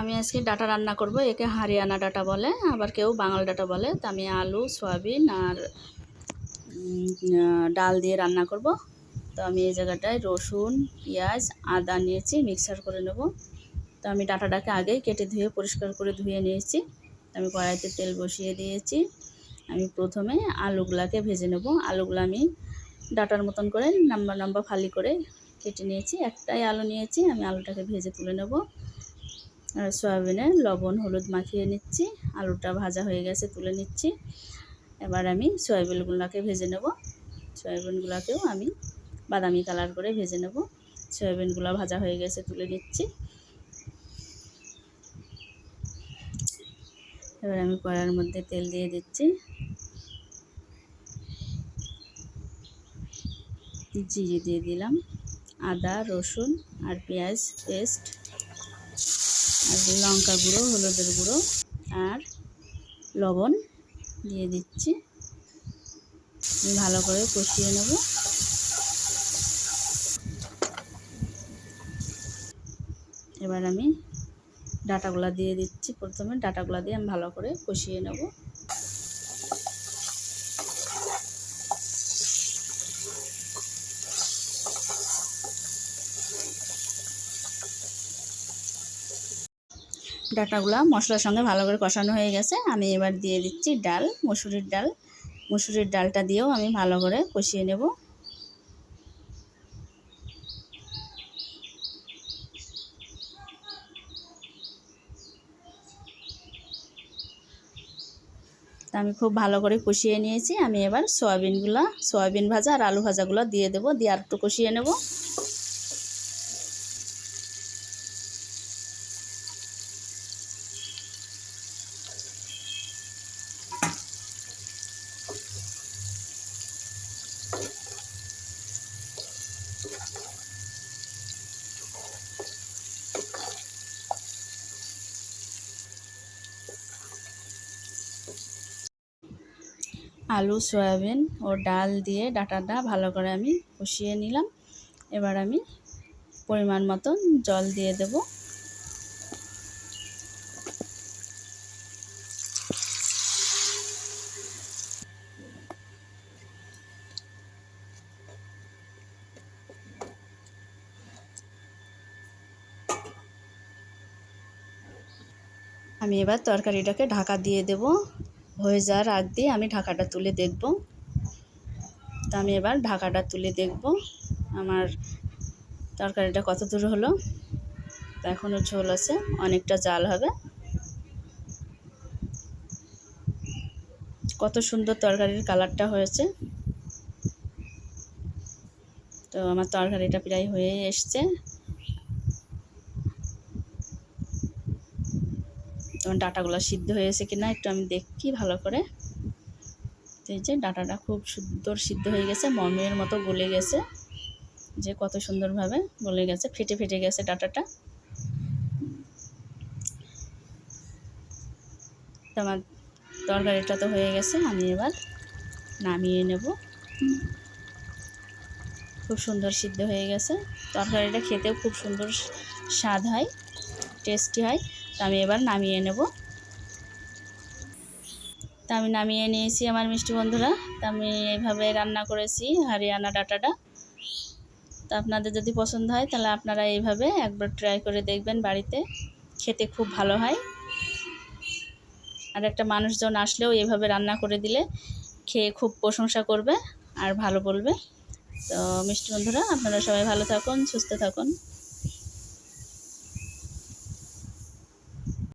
আমি আজকে ডাটা রান্না করব। একে হরিয়ানা ডাটা বলে, আবার কেউ বাঙাল ডাটা বলে। তো আমি আলু, সয়াবিন আর ডাল দিয়ে রান্না করব। তো আমি এই জায়গাটায় রসুন, পেঁয়াজ, আদা নিয়েছি, মিক্সার করে নেব। তো আমি ডাটাটাকে আগেই কেটে ধুয়ে পরিষ্কার করে ধুয়ে নিয়েছি। আমি কড়াইতে তেল বসিয়ে দিয়েছি। আমি প্রথমে আলুগুলাকে ভেজে নেব। আলুগুলো আমি ডাটার মতন করে লম্বা লম্বা ফালি করে কেটে নিয়েছি। একটাই আলু নিয়েছি, আমি আলুটাকে ভেজে তুলে নেব। আর সয়াবিনে লবণ হলুদ মাখিয়ে নিচ্ছি। আলুটা ভাজা হয়ে গেছে, তুলে নিচ্ছি। এবার আমি সয়াবিনগুলোকে ভেজে নেব। সয়াবিনগুলোকেও আমি বাদামি কালার করে ভেজে নেব। সয়াবিনগুলো ভাজা হয়ে গেছে, তুলে নিচ্ছি। এবার আমি কড়াইয়ের মধ্যে তেল দিয়ে দিচ্ছি। জিরে দিয়ে দিলাম, আদা রসুন আর পেঁয়াজ পেস্ট, আর লঙ্কা গুঁড়ো, হলুদের গুঁড়ো আর লবণ দিয়ে দিচ্ছি। ভালো করে কষিয়ে নেব। এবার আমি ডাটাগুলা দিয়ে দিচ্ছি। প্রথমে ডাটাগুলা দিয়ে আমি ভালো করে কষিয়ে নেব। ডাটাগুলা মশলার সঙ্গে ভালো করে কষানো হয়ে গেছে। আমি এবার দিয়ে দিচ্ছি ডাল, মসুরির ডাল। মসুরির ডালটা দিয়েও আমি ভালো করে কষিয়ে নেব। আমি খুব ভালো করে কষিয়ে নিয়েছি। আমি এবার সয়াবিন ভাজা আর আলু ভাজাগুলো দিয়ে দেবো, দিয়ে আর একটু কষিয়ে নেব। আলু, সয়াবিন ও ডাল দিয়ে ডাটাটা ভালো করে আমি কষিয়ে নিলাম। এবার আমি পরিমাণ মতন জল দিয়ে দেব। আমি এবার তরকারিটাকে ঢাকা দিয়ে দেব। হয়ে যাওয়ার আগ দিয়ে আমি ঢাকাটা তুলে দেখব। তো আমি এবার ঢাকাটা তুলে দেখব আমার তরকারিটা কত দূর হলো। তো এখনও ঝোল আছে, অনেকটা জাল হবে। কত সুন্দর তরকারির কালারটা হয়েছে। তো আমার তরকারিটা প্রায় হয়ে এসছে। তোমার ডাটাগুলো সিদ্ধ হয়েছে কিনা একটু আমি দেখি ভালো করে। তো এই যে ডাটাটা খুব সুন্দর সিদ্ধ হয়ে গেছে, মমের মতো গলে গেছে, যে কত সুন্দরভাবে গলে গেছে, ফেটে ফেটে গেছে ডাটাটা। আমার তরকারিটা তো হয়ে গেছে, আমি এবার নামিয়ে নেব। খুব সুন্দর সিদ্ধ হয়ে গেছে। তরকারিটা খেতেও খুব সুন্দর স্বাদ হয়, টেস্টি হয়। তো আমি এবার নামিয়ে নেব। তা আমি নামিয়ে নিয়েছি আমার মিষ্টি বন্ধুরা। তা আমি এইভাবে রান্না করেছি হরিয়ানা ডাটাটা। তা আপনাদের যদি পছন্দ হয় তাহলে আপনারা এইভাবে একবার ট্রাই করে দেখবেন বাড়িতে, খেতে খুব ভালো হয়। আর একটা মানুষজন আসলেও এইভাবে রান্না করে দিলে খেয়ে খুব প্রশংসা করবে আর ভালো বলবে। তো মিষ্টি বন্ধুরা, আপনারা সবাই ভালো থাকুন, সুস্থ থাকুন।